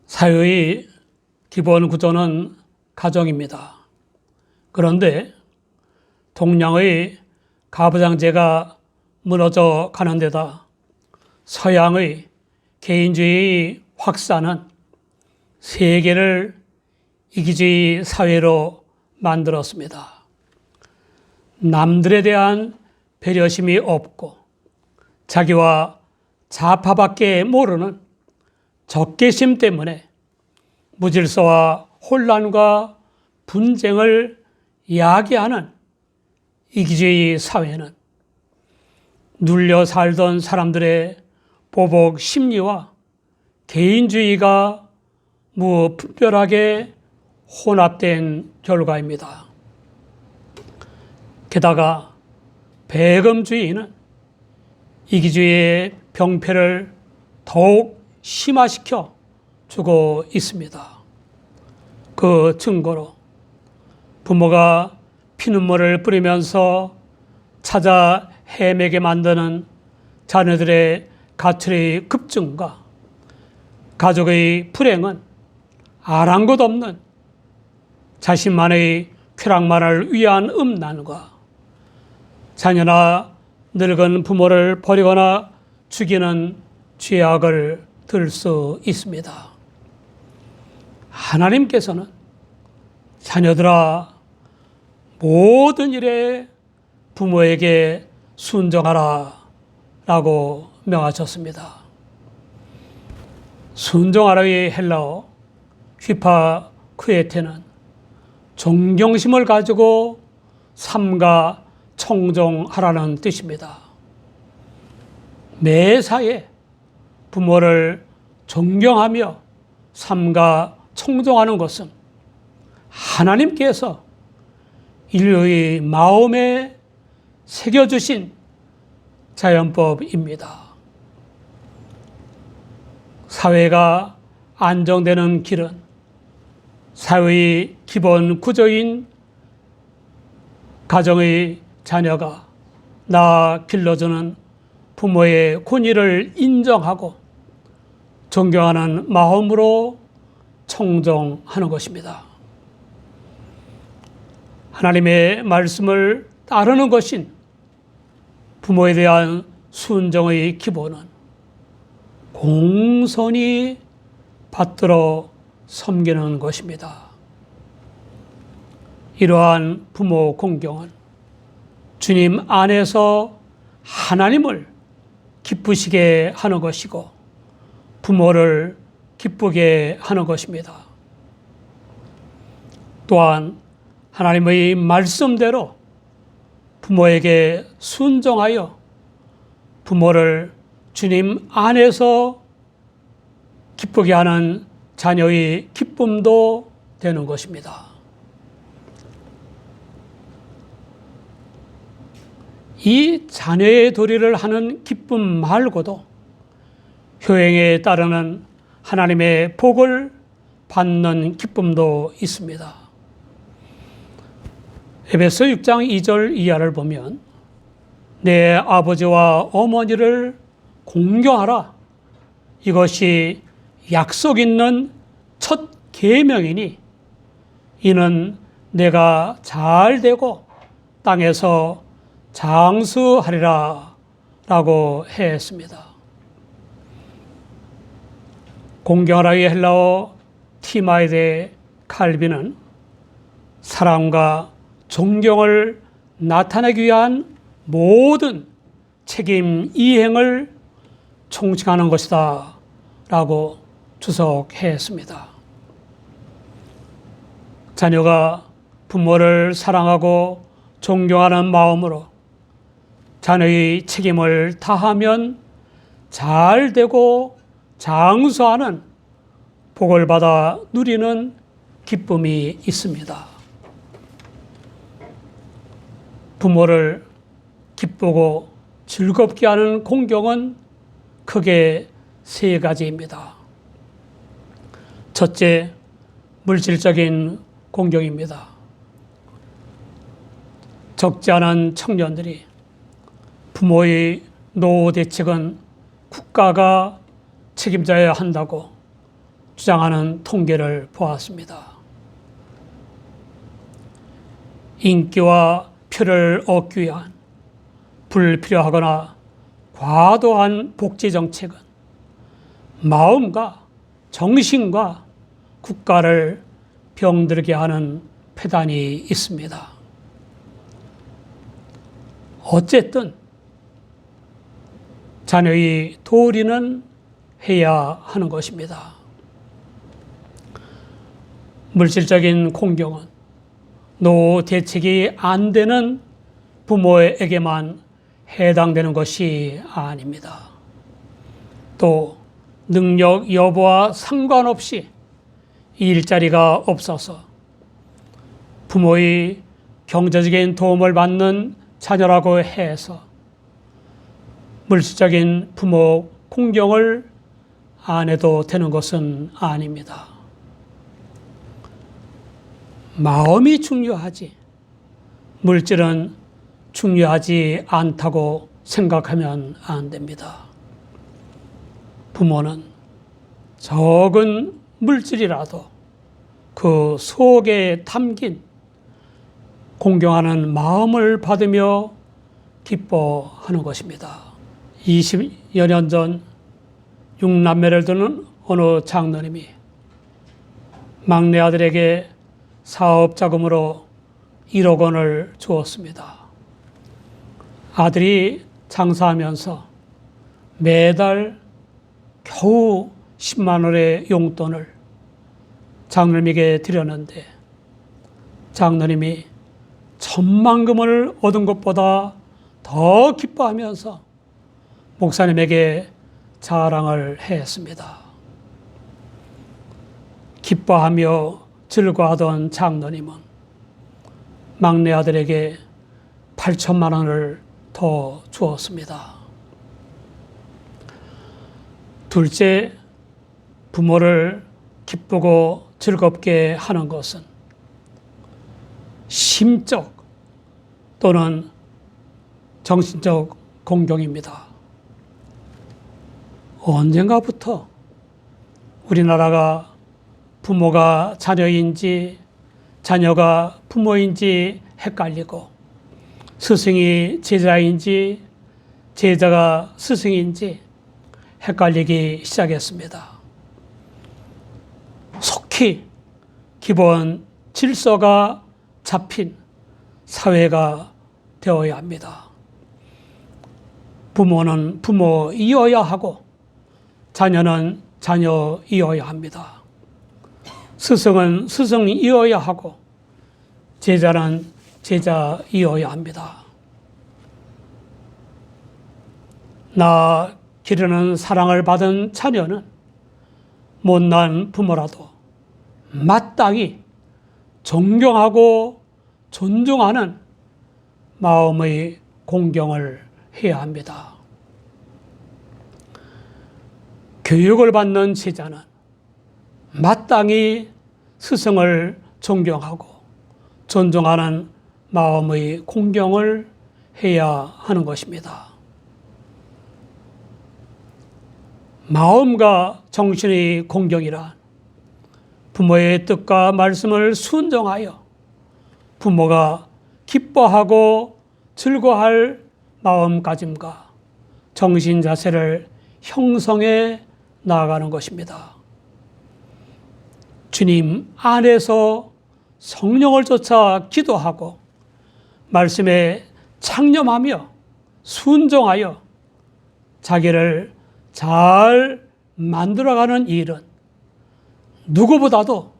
사회의 기본 구조는 가정입니다. 그런데 동양의 가부장제가 무너져 가는 데다 서양의 개인주의 확산은 세계를 이기주의 사회로 만들었습니다. 남들에 대한 배려심이 없고 자기와 자파밖에 모르는 적개심 때문에 무질서와 혼란과 분쟁을 야기하는 이기주의 사회는 눌려 살던 사람들의 보복 심리와 개인주의가 무분별하게 혼합된 결과입니다. 게다가 배금주의는 이기주의의 병폐를 더욱 심화시켜 주고 있습니다. 그 증거로 부모가 피눈물을 뿌리면서 찾아 헤매게 만드는 자녀들의 가출의 급증과 가족의 불행은 아랑곳 없는 자신만의 쾌락만을 위한 음란과 자녀나 늙은 부모를 버리거나 죽이는 죄악을 들 수 있습니다. 하나님께서는 자녀들아 모든 일에 부모에게 순종하라 라고 명하셨습니다. 순종하라의 헬라어 휘파크에테는 존경심을 가지고 삼가 청종하라는 뜻입니다. 매사에 부모를 존경하며 삼가 청종하는 것은 하나님께서 인류의 마음에 새겨주신 자연법입니다. 사회가 안정되는 길은 사회의 기본 구조인 가정의 자녀가 나 길러주는 부모의 권위를 인정하고 존경하는 마음으로 청종하는 것입니다. 하나님의 말씀을 따르는 것인 부모에 대한 순종의 기본은 공손히 받들어 섬기는 것입니다. 이러한 부모 공경은 주님 안에서 하나님을 기쁘시게 하는 것이고 부모를 기쁘게 하는 것입니다. 또한 하나님의 말씀대로 부모에게 순종하여 부모를 주님 안에서 기쁘게 하는 자녀의 기쁨도 되는 것입니다. 이 자녀의 도리를 하는 기쁨 말고도 효행에 따르는 하나님의 복을 받는 기쁨도 있습니다. 에베소 6장 2절 이하를 보면 내 아버지와 어머니를 공경하라. 이것이 약속 있는 첫 계명이니 이는 내가 잘 되고 땅에서 장수하리라 라고 했습니다. 공경하라의 헬라어 티마에데 칼비는 사랑과 존경을 나타내기 위한 모든 책임 이행을 총칭하는 것이다 라고 주석했습니다. 자녀가 부모를 사랑하고 존경하는 마음으로 자녀의 책임을 다하면 잘 되고 장수하는 복을 받아 누리는 기쁨이 있습니다. 부모를 기쁘고 즐겁게 하는 공경은 크게 세 가지입니다. 첫째, 물질적인 공경입니다. 적지 않은 청년들이 부모의 노후 대책은 국가가 책임져야 한다고 주장하는 통계를 보았습니다. 인기와 표를 얻기 위한 불필요하거나 과도한 복지 정책은 마음과 정신과 국가를 병들게 하는 폐단이 있습니다. 어쨌든 자녀의 도리는 해야 하는 것입니다. 물질적인 공경은 노후 대책이 안 되는 부모에게만 해당되는 것이 아닙니다. 또 능력 여부와 상관없이 일자리가 없어서 부모의 경제적인 도움을 받는 자녀라고 해서 물질적인 부모 공경을 안 해도 되는 것은 아닙니다. 마음이 중요하지 물질은 중요하지 않다고 생각하면 안 됩니다. 부모는 적은 물질이라도 그 속에 담긴 공경하는 마음을 받으며 기뻐하는 것입니다. 20여 년 전 6남매를 두는 어느 장로님이 막내 아들에게 사업 자금으로 1억 원을 주었습니다. 아들이 장사하면서 매달 겨우 10만 원의 용돈을 장로님에게 드렸는데 장로님이 천만금을 얻은 것보다 더 기뻐하면서 목사님에게 자랑을 했습니다. 기뻐하며 즐거워하던 장로님은 막내 아들에게 8천만 원을 더 주었습니다. 둘째, 부모를 기쁘고 즐겁게 하는 것은 심적 또는 정신적 공경입니다. 언젠가부터 우리나라가 부모가 자녀인지 자녀가 부모인지 헷갈리고 스승이 제자인지 제자가 스승인지 헷갈리기 시작했습니다. 속히 기본 질서가 잡힌 사회가 되어야 합니다. 부모는 부모이어야 하고 자녀는 자녀이어야 합니다. 스승은 스승이어야 하고 제자는 제자이어야 합니다. 나 기르는 사랑을 받은 자녀는 못난 부모라도 마땅히 존경하고 존중하는 마음의 공경을 해야 합니다. 교육을 받는 제자는 마땅히 스승을 존경하고 존중하는 마음의 공경을 해야 하는 것입니다. 마음과 정신의 공경이란 부모의 뜻과 말씀을 순종하여 부모가 기뻐하고 즐거워할 마음가짐과 정신 자세를 형성해 나아가는 것입니다. 주님 안에서 성령을 쫓아 기도하고 말씀에 창념하며 순종하여 자기를 잘 만들어가는 일은 누구보다도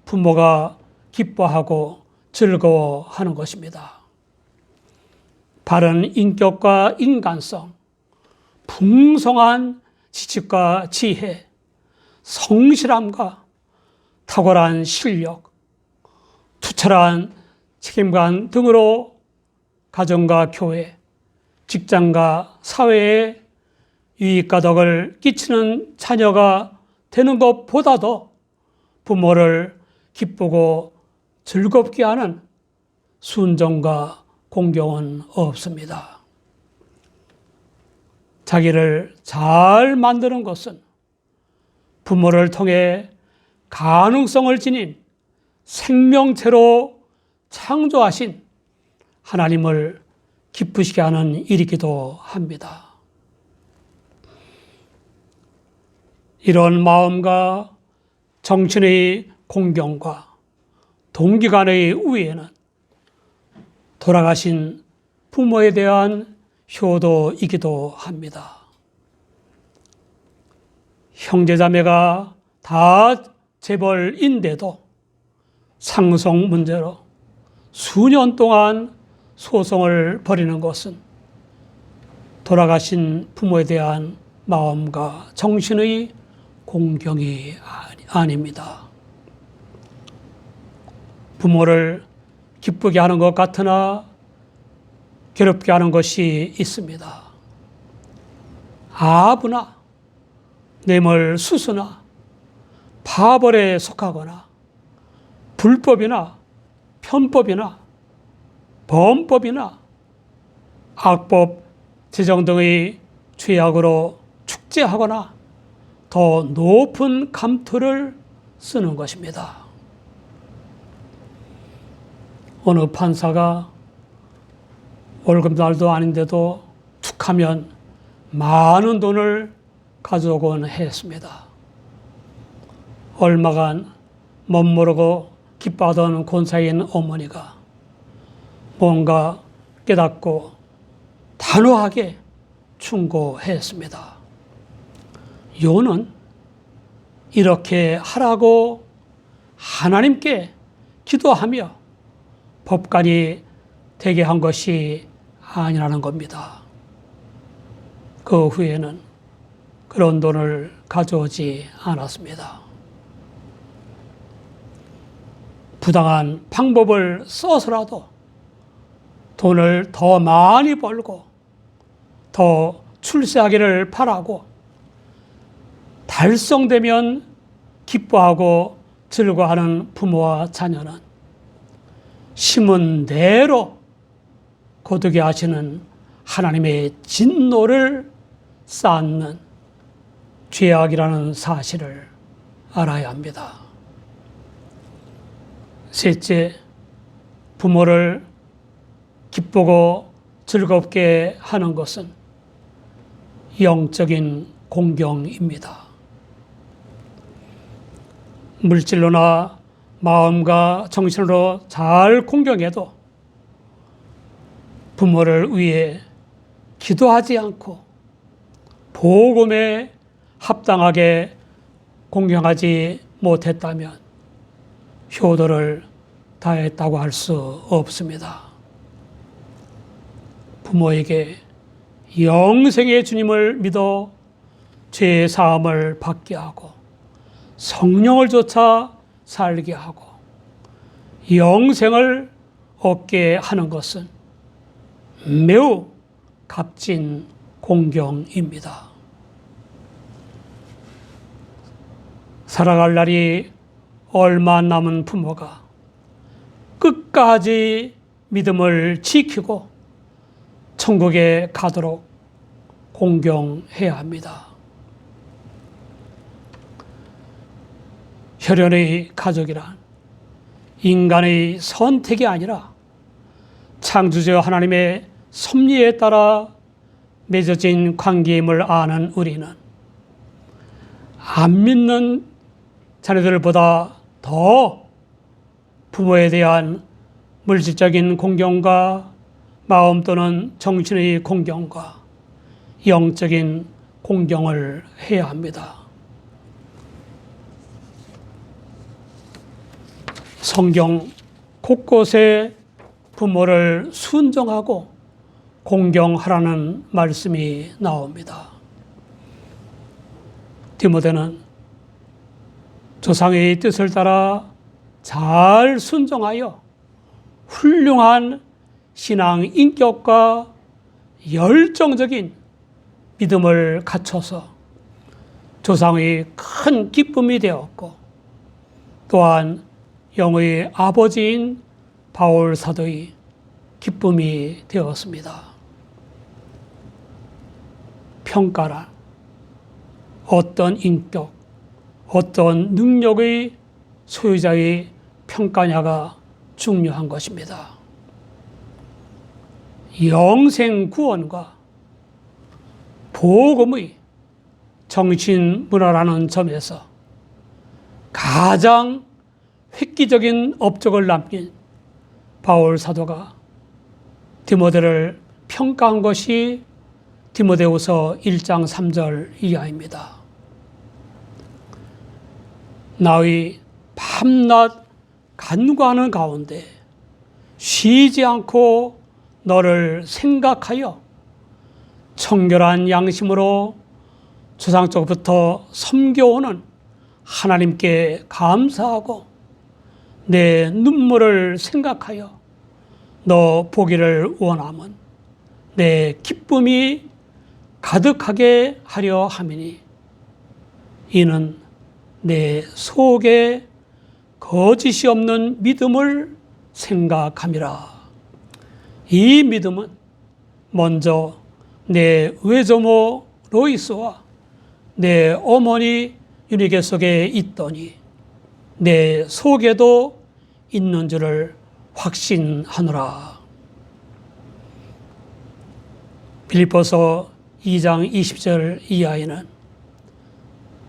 부모가 기뻐하고 즐거워하는 것입니다. 바른 인격과 인간성, 풍성한 지식과 지혜, 성실함과 탁월한 실력, 투철한 책임감 등으로 가정과 교회, 직장과 사회에 유익과 덕을 끼치는 자녀가 되는 것보다도 부모를 기쁘고 즐겁게 하는 순종과 공경은 없습니다. 자기를 잘 만드는 것은 부모를 통해 가능성을 지닌 생명체로 창조하신 하나님을 기쁘시게 하는 일이기도 합니다. 이런 마음과 정신의 공경과 동기 간의 우애는 돌아가신 부모에 대한 효도이기도 합니다. 형제자매가 다 재벌인데도 상속 문제로 수년 동안 소송을 벌이는 것은 돌아가신 부모에 대한 마음과 정신의 공경이 아닙니다. 부모를 기쁘게 하는 것 같으나 괴롭게 하는 것이 있습니다. 아부나 뇌물수수나 파벌에 속하거나 불법이나 편법이나 범법이나 악법 제정 등의 죄악으로 축제하거나 더 높은 감투를 쓰는 것입니다. 어느 판사가 월급날도 아닌데도 툭하면 많은 돈을 가져오곤 했습니다. 얼마간 멋모르고 기뻐하던 권사인 어머니가 뭔가 깨닫고 단호하게 충고했습니다. 요는 이렇게 하라고 하나님께 기도하며 법관이 되게 한 것이 아니라는 겁니다. 그 후에는 그런 돈을 가져오지 않았습니다. 부당한 방법을 써서라도 돈을 더 많이 벌고 더 출세하기를 바라고 달성되면 기뻐하고 즐거워하는 부모와 자녀는 심은 대로 거두게 하시는 하나님의 진노를 쌓는 죄악이라는 사실을 알아야 합니다. 셋째, 부모를 기쁘고 즐겁게 하는 것은 영적인 공경입니다. 물질로나 마음과 정신으로 잘 공경해도 부모를 위해 기도하지 않고 복음에 합당하게 공경하지 못했다면 효도를 다했다고 할 수 없습니다. 부모에게 영생의 주님을 믿어 죄 사함을 받게 하고 성령을 쫓아 살게 하고 영생을 얻게 하는 것은 매우 값진 공경입니다. 살아갈 날이 얼마 안 남은 부모가 끝까지 믿음을 지키고 천국에 가도록 공경해야 합니다. 혈연의 가족이란 인간의 선택이 아니라 창조주 하나님의 섭리에 따라 맺어진 관계임을 아는 우리는 안 믿는 자녀들보다 더 부모에 대한 물질적인 공경과 마음 또는 정신의 공경과 영적인 공경을 해야 합니다. 성경 곳곳에 부모를 순종하고 공경하라는 말씀이 나옵니다. 디모데는 조상의 뜻을 따라 잘 순종하여 훌륭한 신앙 인격과 열정적인 믿음을 갖춰서 조상의 큰 기쁨이 되었고 또한 영의 아버지인 바울 사도의 기쁨이 되었습니다. 평가란 어떤 인격, 어떤 능력의 소유자의 평가냐가 중요한 것입니다. 영생 구원과 복음의 정신문화라는 점에서 가장 획기적인 업적을 남긴 바울 사도가 디모데를 평가한 것이 디모데후서 1장 3절 이하입니다. 나의 밤낮 간구하는 가운데 쉬지 않고 너를 생각하여 청결한 양심으로 조상적부터 섬겨오는 하나님께 감사하고 내 눈물을 생각하여 너 보기를 원함은 내 기쁨이 가득하게 하려 함이니 이는 내 속에 거짓이 없는 믿음을 생각함이라. 이 믿음은 먼저 내 외조모 로이스와 내 어머니 유니게 속에 있더니 내 속에도 있는 줄을 확신하노라. 빌립보서 2장 20절 이하에는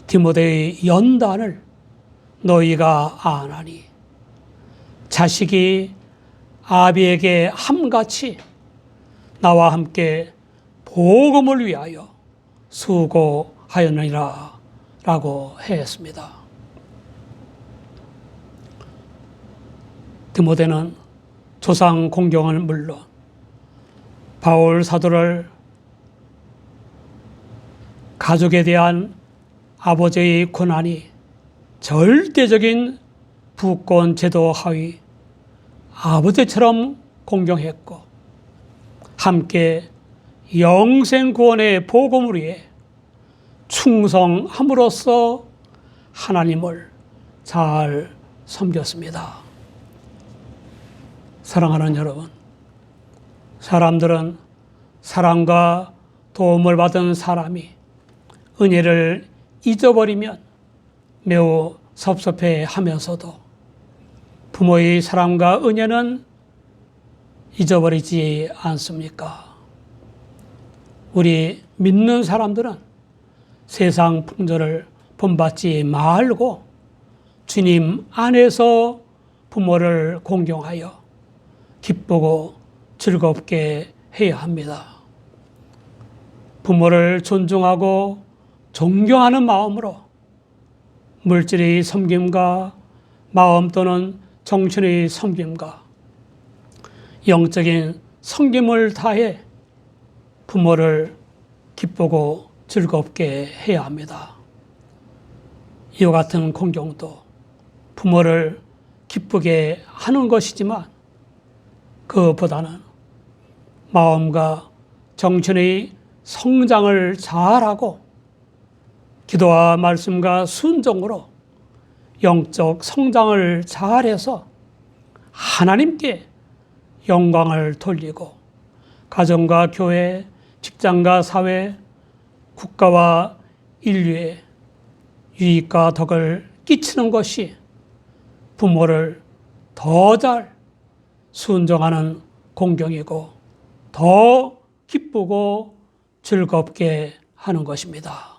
디모데의 연단을 너희가 아나니 자식이 아비에게 함같이 나와 함께 복음을 위하여 수고하였느니라 라고 했습니다. 디모데는 조상 공경은 물론 바울 사도를 가족에 대한 아버지의 권한이 절대적인 부권 제도 하위 아버지처럼 공경했고 함께 영생 구원의 복음을 위해 충성함으로써 하나님을 잘 섬겼습니다. 사랑하는 여러분, 사람들은 사랑과 도움을 받은 사람이 은혜를 잊어버리면 매우 섭섭해 하면서도 부모의 사랑과 은혜는 잊어버리지 않습니까? 우리 믿는 사람들은 세상 풍조를 본받지 말고 주님 안에서 부모를 공경하여 기쁘고 즐겁게 해야 합니다. 부모를 존중하고 존경하는 마음으로 물질의 섬김과 마음 또는 정신의 섬김과 영적인 섬김을 다해 부모를 기쁘고 즐겁게 해야 합니다. 이와 같은 공경도 부모를 기쁘게 하는 것이지만 그보다는 마음과 정신의 성장을 잘하고 기도와 말씀과 순종으로 영적 성장을 잘해서 하나님께 영광을 돌리고 가정과 교회, 직장과 사회, 국가와 인류에 유익과 덕을 끼치는 것이 부모를 더 잘 순종하는 공경이고 더 기쁘고 즐겁게 하는 것입니다.